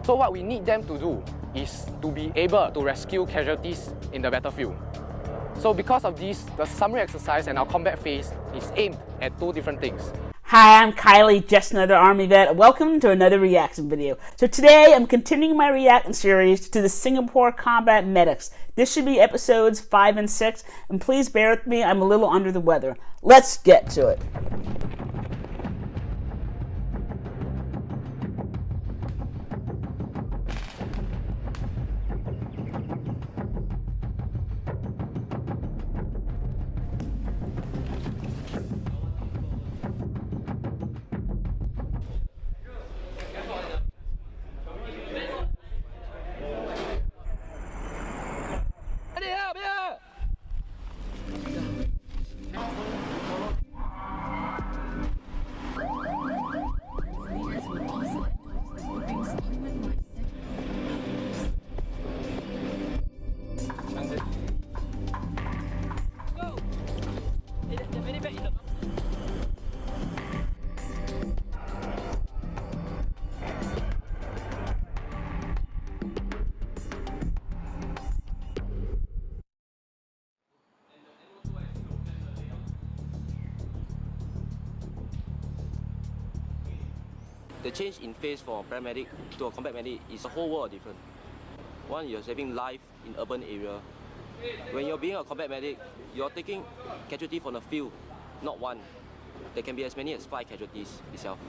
So what we need them to do is to be able to rescue casualties in the battlefield. So because of this, the summary exercise and our combat phase is aimed at two different things. Hi, I'm Kylie, just another Army vet. Welcome to another reaction video. So today I'm continuing my reaction series to the Singapore Combat Medics. This should be episodes 5 and 6, and please bear with me, I'm a little under the weather. Let's get to it. The change in phase from paramedic to a combat medic is a whole world different. One, you're saving life in urban area. When you're being a combat medic, you're taking casualty from the field, not one. There can be as many as 5 casualties itself.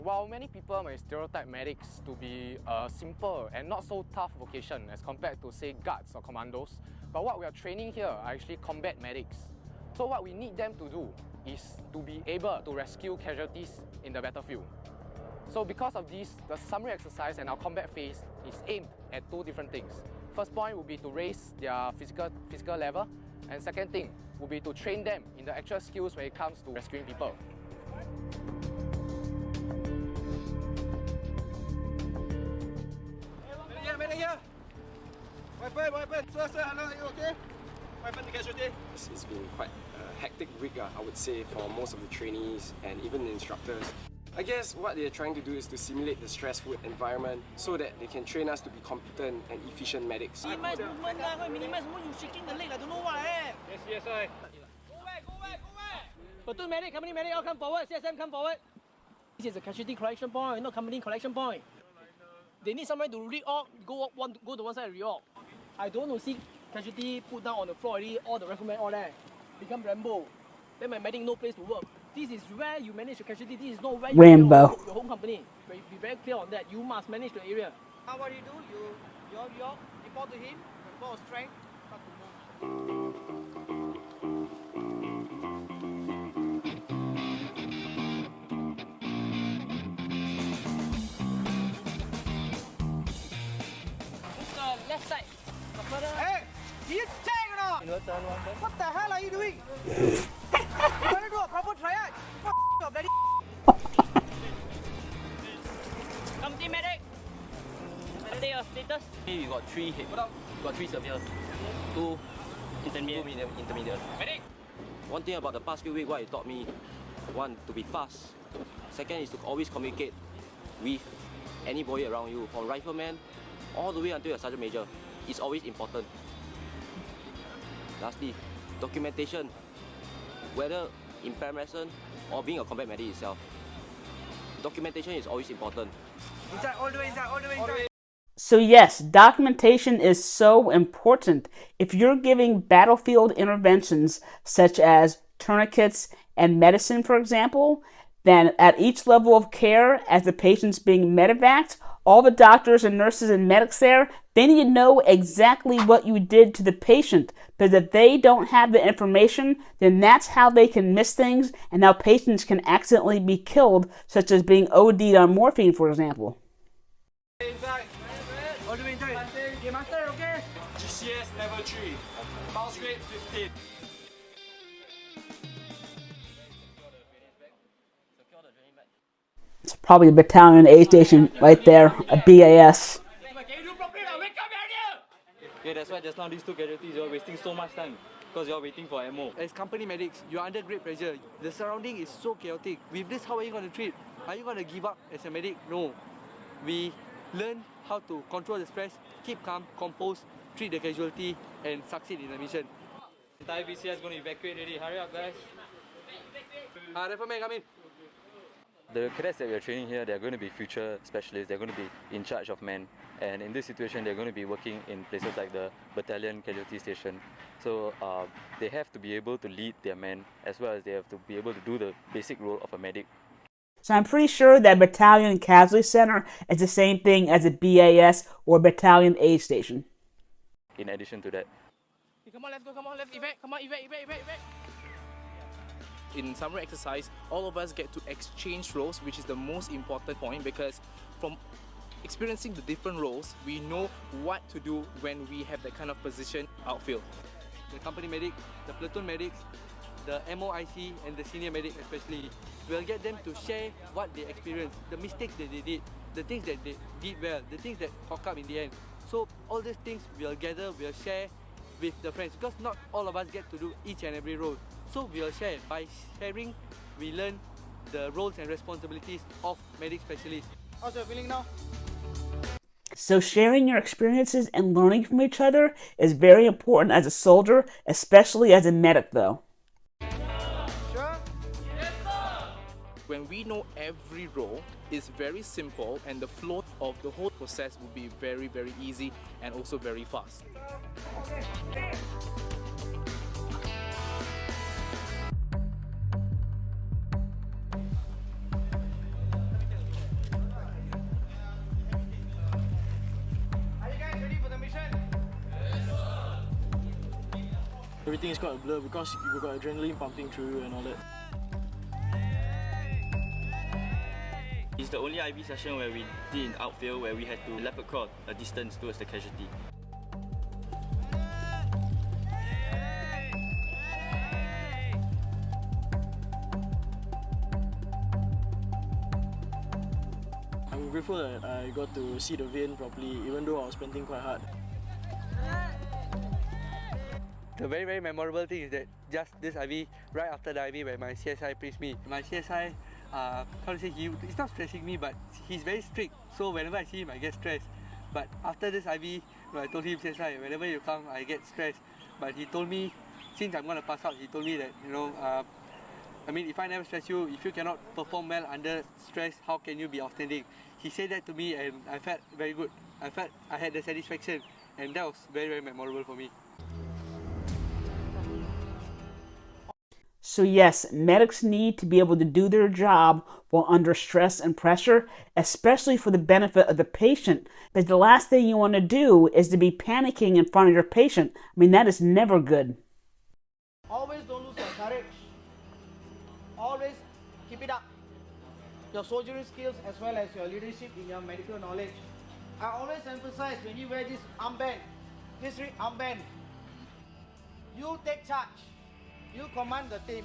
While many people may stereotype medics to be a simple and not so tough vocation as compared to, say, guards or commandos, but what we are training here are actually combat medics. So what we need them to do is to be able to rescue casualties in the battlefield. So because of this, the summary exercise and our combat phase is aimed at two different things. First point will be to raise their physical level, and second thing will be to train them in the actual skills when it comes to rescuing people. Here. Weapon. Sir, hello, are you okay? Weapon to casualty. It's been quite a hectic week, I would say, for most of the trainees and even the instructors. I guess what they're trying to do is to simulate the stressful environment so that they can train us to be competent and efficient medics. Minimize movement lah, minimize movement, you shaking the leg, I don't know what Yes, I. Go where? Platoon medic, company medic, all come forward, CSM come forward. This is a casualty collection point, not company collection point. They need somewhere to re-org, go to one side and re-org. I don't want to see casualty put down on the floor already, all the recommend all there. Become Rambo. Then my medic no place to work. This is where you manage your casualty, this is not where you Rambo. your home company. Be very clear on that. You must manage the area. Now what do? You report to him, report strength, start to move. Left side. Hey! You check or not? What the hell are you doing? You want to do a proper triage? Your bloody Company medic. Say your status. We got 3 hit. We got 3 severe, 2 intermediate. Medic. One thing about the past few weeks, what it taught me, one, to be fast. Second is to always communicate with anybody around you, from rifleman all the way until a sergeant major. It's always important. Lastly, documentation, whether in paramedicine or being a combat medic itself. Documentation is always important. inside, all the way inside. So yes, documentation is so important. If you're giving battlefield interventions such as tourniquets and medicine, for example, then at each level of care, as the patient's being medevaced, all the doctors and nurses and medics there, they need to know exactly what you did to the patient. Because if they don't have the information, then that's how they can miss things and how patients can accidentally be killed, such as being OD'd on morphine, for example. Inside. All the way inside. You master, okay? GCS level 3. Pulse rate 15. It's probably a battalion aid station right there, a BAS. Yeah, that's why just now these 2 casualties, you're wasting so much time because you're waiting for ammo. As company medics, you're under great pressure. The surrounding is so chaotic. With this, how are you going to treat? Are you going to give up as a medic? No. we learn how to control the stress, keep calm, compose, treat the casualty, and succeed in the mission. Entire VCR is going to evacuate already. Hurry up, guys. Referee, come in. The cadets that we are training here, they are going to be future specialists. They're going to be in charge of men, and in this situation, they're going to be working in places like the battalion casualty station. So they have to be able to lead their men, as well as they have to be able to do the basic role of a medic. So I'm pretty sure that Battalion Casualty Center is the same thing as a BAS or Battalion Aid Station. In addition to that, Come on, let's go, come on, let's evac, come on, evac. In summary exercise, all of us get to exchange roles, which is the most important point, because from experiencing the different roles, we know what to do when we have that kind of position outfield. The company medic, the platoon medics, the MOIC, and the senior medic especially, we'll get them to share what they experienced, the mistakes that they did, the things that they did well, the things that cock up in the end. So all these things we'll gather, we'll share with the friends, because not all of us get to do each and every role. So we'll share. By sharing, we learn the roles and responsibilities of medic specialists. How's your feeling now? So sharing your experiences and learning from each other is very important as a soldier, especially as a medic though. Sure? When we know every role, it's very simple, and the flow of the whole process will be very, very easy and also very fast. Are you guys ready for the mission? Everything is quite a blur because you've got adrenaline pumping through you and all that. It's the only IV session where we did in outfield, where we had to leopard crawl a distance towards the casualty. I'm grateful that I got to see the vein properly, even though I was panting quite hard. The very, very memorable thing is that just this IV, right after the IV, where my CSI praised me. My CSI, how to say, he's not stressing me, but he's very strict. So whenever I see him, I get stressed. But after this IV, I told him, CSI, whenever you come, I get stressed. But he told me, since I'm going to pass out, he told me that, I mean, if I never stress you, if you cannot perform well under stress, how can you be outstanding? He said that to me, and I felt very good. I felt I had the satisfaction, and that was very, very memorable for me. So yes, medics need to be able to do their job while under stress and pressure, especially for the benefit of the patient. But the last thing you want to do is to be panicking in front of your patient. I mean, that is never good. Always don't lose your courage. Always keep it up. Your soldiering skills as well as your leadership in your medical knowledge. I always emphasize when you wear this armband, this armband, you take charge. You command the team.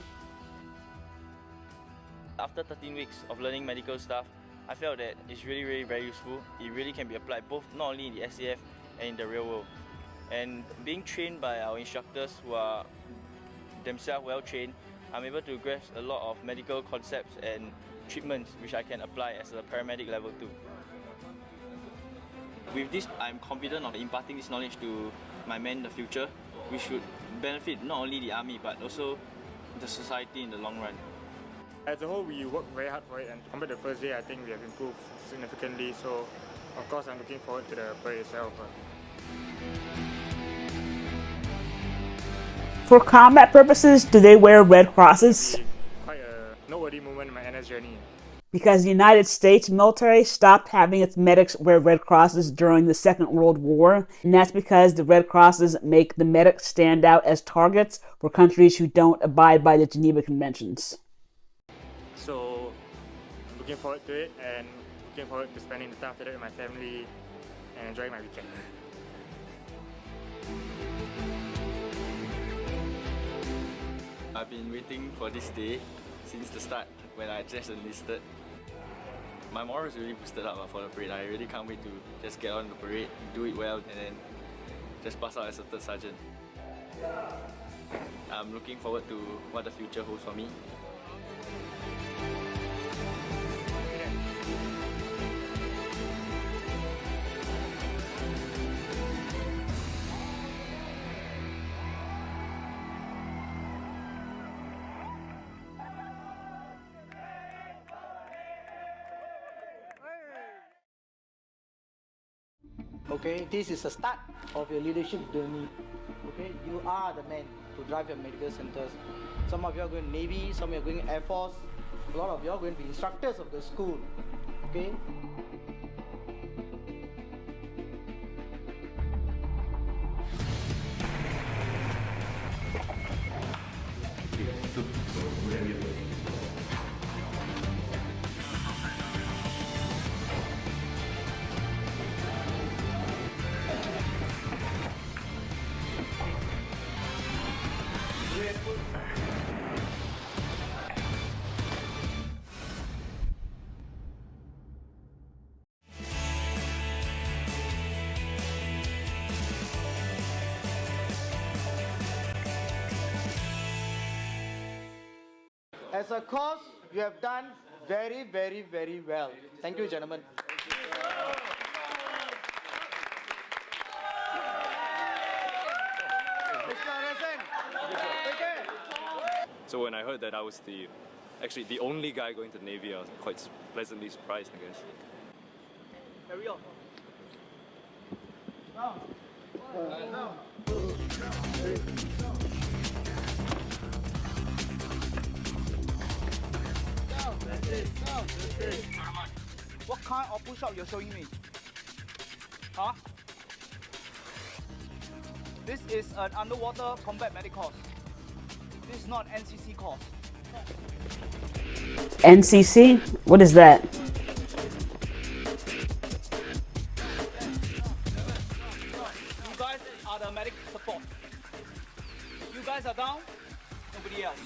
After 13 weeks of learning medical stuff, I felt that it's really, really very useful. It really can be applied both not only in the SAF and in the real world. And being trained by our instructors who are themselves well trained, I'm able to grasp a lot of medical concepts and treatments which I can apply as a paramedic level 2. With this, I'm confident of imparting this knowledge to my men in the future, which should benefit not only the army but also the society in the long run. As a whole, we worked very hard for it, and compared to the first day, I think we have improved significantly. So, of course, I'm looking forward to the parade itself. For combat purposes, do they wear red crosses? Quite a noteworthy moment in my NS journey. Because the United States military stopped having its medics wear red crosses during the Second World War, and that's because the red crosses make the medics stand out as targets for countries who don't abide by the Geneva Conventions. So, I'm looking forward to it, and looking forward to spending the time after that with my family and enjoying my weekend. I've been waiting for this day since the start when I just enlisted. My morale is really boosted up for the parade. I really can't wait to just get on the parade, do it well, and then just pass out as a third sergeant. I'm looking forward to what the future holds for me. Okay, this is the start of your leadership journey. Okay, you are the man to drive your medical centers. Some of you are going Navy, some of you are going Air Force, a lot of you are going to be instructors of the school. Okay. As a course, you have done very, very, very well. Thank you, gentlemen. So when I heard that I was actually the only guy going to the Navy, I was quite pleasantly surprised, I guess. Carry on. What kind of push-up you're showing me? Huh? This is an underwater combat medic course. This is not NCC course. NCC? What is that? You guys are the medic support. You guys are down, nobody else.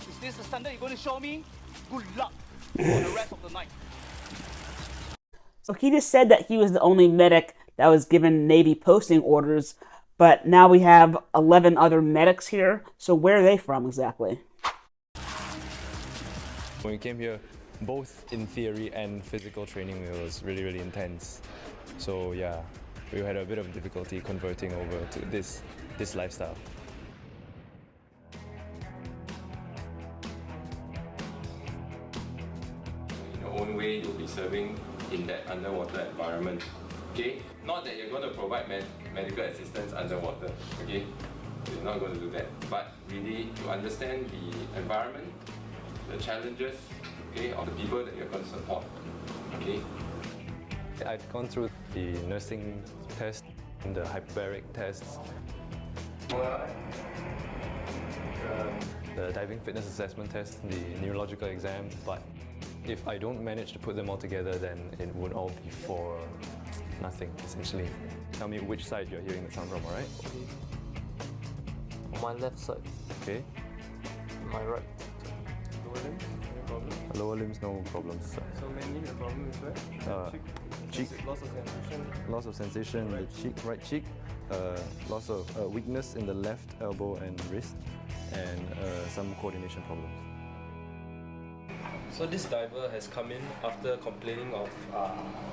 Is this the standard you're going to show me? Good luck for the rest of the night. So he just said that he was the only medic that was given Navy posting orders, but now we have 11 other medics here. So where are they from exactly? When we came here, both in theory and physical training, it was really, really intense. So yeah, we had a bit of difficulty converting over to this lifestyle. In your own way, you'll be serving in that underwater environment. Okay? Not that you're going to provide medical assistance underwater. Okay? You're not going to do that. But really, to understand the environment, the challenges, okay, of the people that you're going to support. Okay? I'd gone through the nursing test, the hyperbaric tests, the diving fitness assessment test, the neurological exam, but if I don't manage to put them all together, then it would all be for nothing, essentially. Tell me which side you're hearing the sound from, alright? On my left side. Okay. My right. Lower limbs, no problem. Lower limbs, no problems. So mainly the problem is where? Cheek. Loss of sensation. Loss of sensation in the cheek, right cheek. Loss of weakness in the left elbow and wrist, and some coordination problems. So this diver has come in after complaining of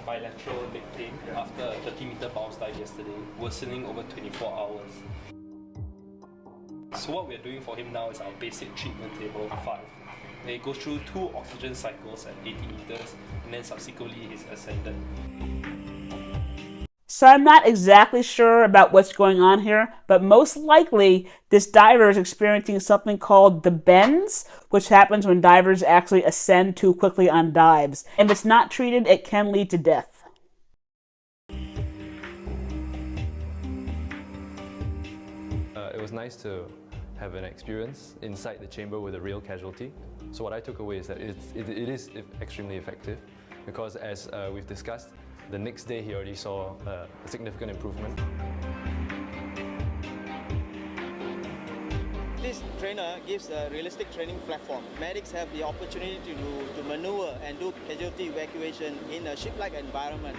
bilateral leg pain after a 30-meter bounce dive yesterday, worsening over 24 hours. So what we're doing for him now is our basic treatment table 5. He goes through 2 oxygen cycles at 80 meters, and then subsequently he's ascended. So I'm not exactly sure about what's going on here, but most likely this diver is experiencing something called the bends, which happens when divers actually ascend too quickly on dives. If it's not treated, it can lead to death. It was nice to have an experience inside the chamber with a real casualty. So what I took away is that it is extremely effective, because as we've discussed, the next day he already saw a significant improvement. This trainer gives a realistic training platform. Medics have the opportunity to maneuver and do casualty evacuation in a ship-like environment.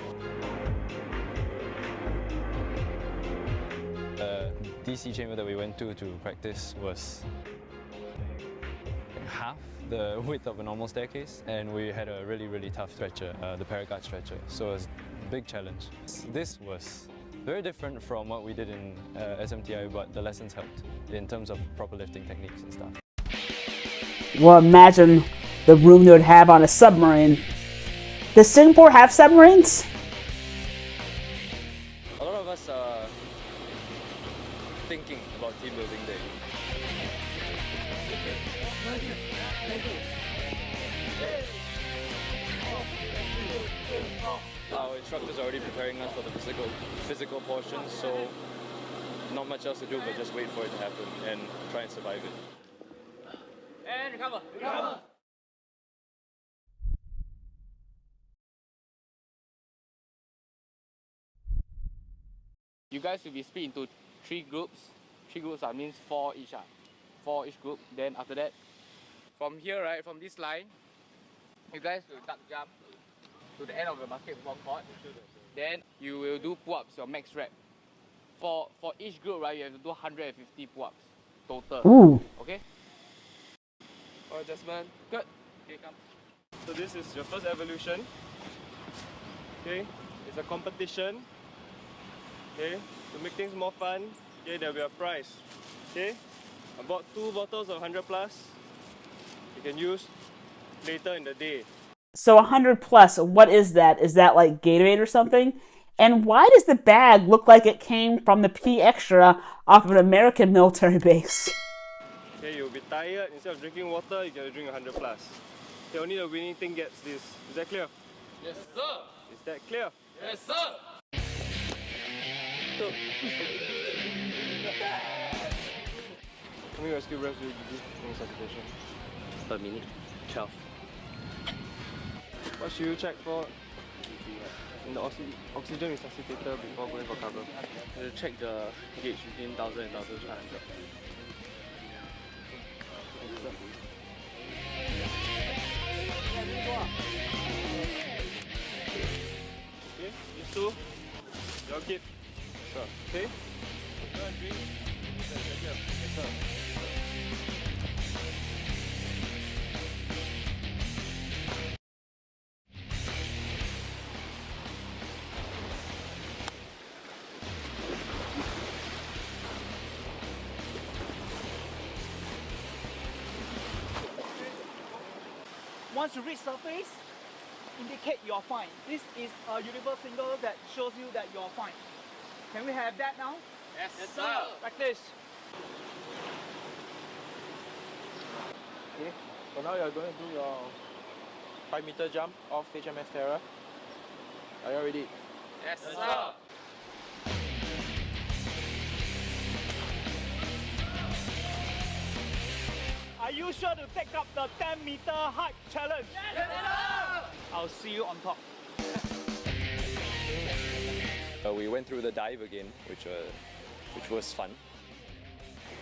DC chamber that we went to practice was half the width of a normal staircase, and we had a really, really tough stretcher, the paraguard stretcher, so it was a big challenge. This was very different from what we did in SMTI, but the lessons helped in terms of proper lifting techniques and stuff. Well, imagine the room they would have on a submarine. Does Singapore have submarines? A lot of us are thinking about team building day. Our instructors are already preparing us for the physical portion, so not much else to do but just wait for it to happen and try and survive it. And recover. Recover. You guys will be split into 3 groups. 3 groups means 4 each. 4 each group. Then after that, from here, right, from this line, you guys will duck jump to the end of the basketball court. Then you will do pull-ups, your max rep. For each group, right, you have to do 150 pull-ups total. Ooh. Okay? For adjustment. Good. Okay, come. So this is your first evolution. Okay, it's a competition. Okay, to make things more fun, okay, there will be a prize. Okay, I bought 2 bottles of 100 plus. You can use later in the day. So 100 plus, what is that? Is that like Gatorade or something? And why does the bag look like it came from the P Extra off of an American military base? Okay, you'll be tired. Instead of drinking water, you can drink 100 plus. Okay, only the winning team gets this. Is that clear? Yes, sir. Is that clear? Yes, sir. So, how many rescue reps will you do in resuscitation? Per minute, 12. What should you check for in the oxygen resuscitator before going for cover? You check the gauge between 1000 and 1500. Okay, these 2, your kid. Sir. Okay? Go and drink. Yes, sir. Once you reach surface, indicate you are fine. This is a universal signal that shows you that you are fine. Can we have that now? Yes, sir. Practice. Okay, so now you're going to do your 5-meter jump off HMS Terra. Are you ready? Yes, sir. Are you sure to take up the 10-meter height challenge? Yes, sir. I'll see you on top. We went through the dive again, which was fun.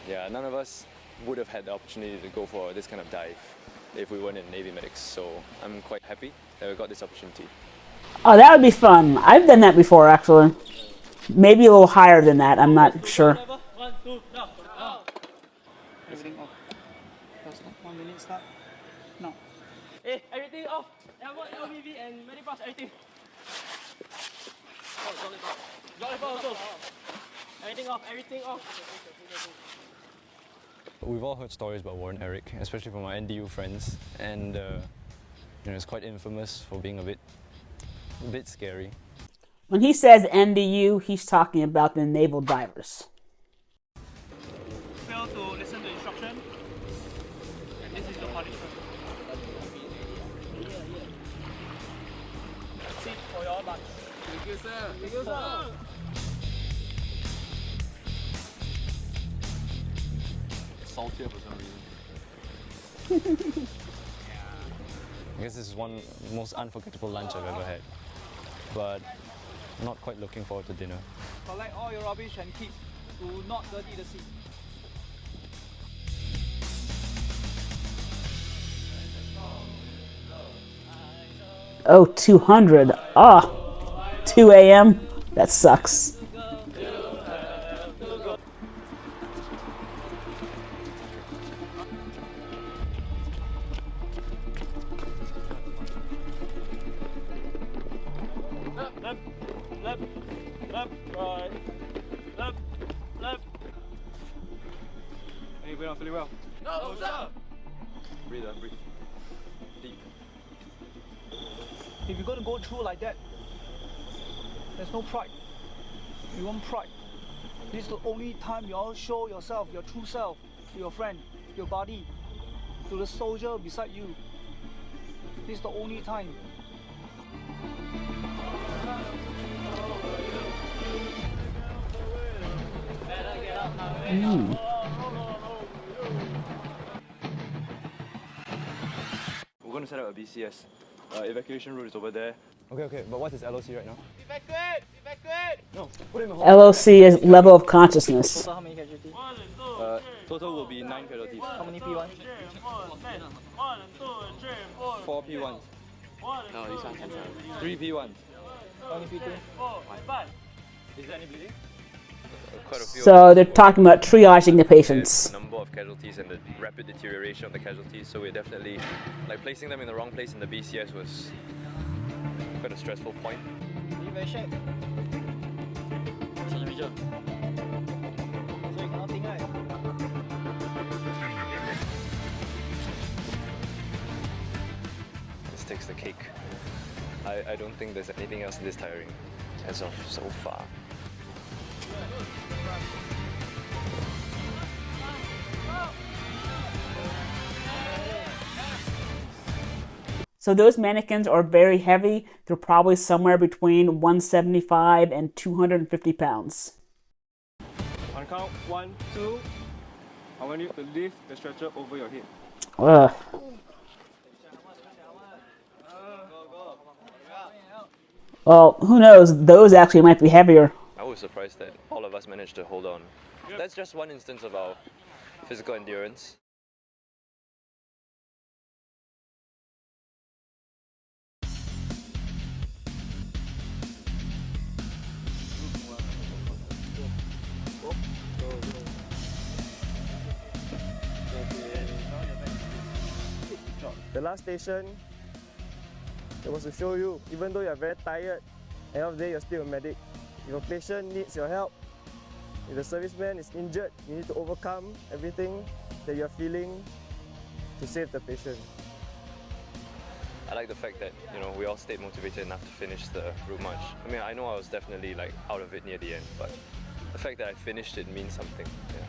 Yeah, none of us would have had the opportunity to go for this kind of dive if we weren't in Navy Medics, so I'm quite happy that we got this opportunity. Oh, that would be fun. I've done that before, actually. Maybe a little higher than that, I'm not sure. 1, 2, now. Everything off. 1 minute start. No. Hey, everything off. LVV and Medibus, everything. Lollipop also. Everything off, everything off. We've all heard stories about Warren Eric, especially from our NDU friends, and it's quite infamous for being a bit scary. When he says NDU, he's talking about the naval divers. Fail to listen to instruction. And this is your punishment. Sit for your lunch. Thank you, sir. Thank you, sir. Saltier for some reason. I guess this is one of the most unforgettable lunch I've ever had, but I'm not quite looking forward to dinner. Collect all your rubbish and keep. Do not dirty the sea. Oh, 200. Ah, 2 a.m. That sucks. Left, right, left. Hey, we're not feeling well. No, sir. Breathe, breathe. Deep. If you're going to go through like that, there's no pride. You want pride. This is the only time you all show yourself, your true self, to your friend, your buddy, to the soldier beside you. This is the only time. We're going to set up a BCS. Evacuation route is over there. Okay, but what is LOC right now? Evacuate! Evacuate! No, put him in LOC is level of consciousness. Total how many casualties? Total will be 9 casualties. How many P1s? 4 P1s. No, this one cancel. 3 P1s. How many P2? Is there any bleeding? Quite a few. So they're talking about triaging the patients. The number of casualties and the rapid deterioration of the casualties, so we're definitely, like, placing them in the wrong place in the BCS was quite a stressful point. You very shaky. So you cannot think, right? This takes the cake. I don't think there's anything else this tiring as of so far. So those mannequins are very heavy. They're probably somewhere between 175 and 250 pounds. On count 1, 2, I want you to lift the stretcher over your head. Ugh. Well, who knows? Those actually might be heavier. I was surprised that all of us managed to hold on. That's just one instance of our physical endurance. The last station, it was to show you, even though you're very tired, at the end of the day you're still a medic. If a patient needs your help, if the serviceman is injured, you need to overcome everything that you're feeling to save the patient. I like the fact that, you know, we all stayed motivated enough to finish the route march. I mean, I know I was definitely like out of it near the end, but the fact that I finished it means something. Yeah.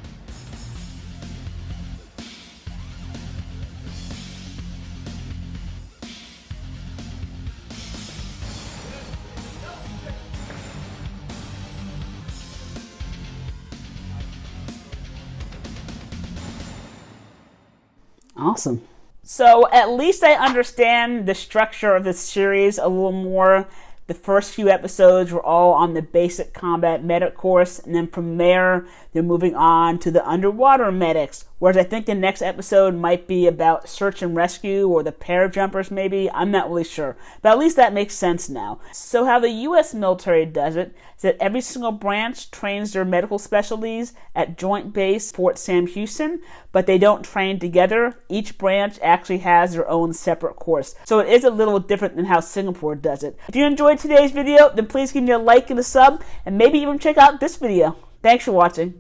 Awesome. So at least I understand the structure of this series a little more. The first few episodes were all on the basic combat medic course, and then from there, they're moving on to the underwater medics, whereas I think the next episode might be about search and rescue or the parajumpers maybe. I'm not really sure, but at least that makes sense now. So how the U.S. military does it is that every single branch trains their medical specialties at Joint Base Fort Sam Houston, but they don't train together. Each branch actually has their own separate course. So it is a little different than how Singapore does it. If you enjoyed today's video, then please give me a like and a sub, and maybe even check out this video. Thanks for watching.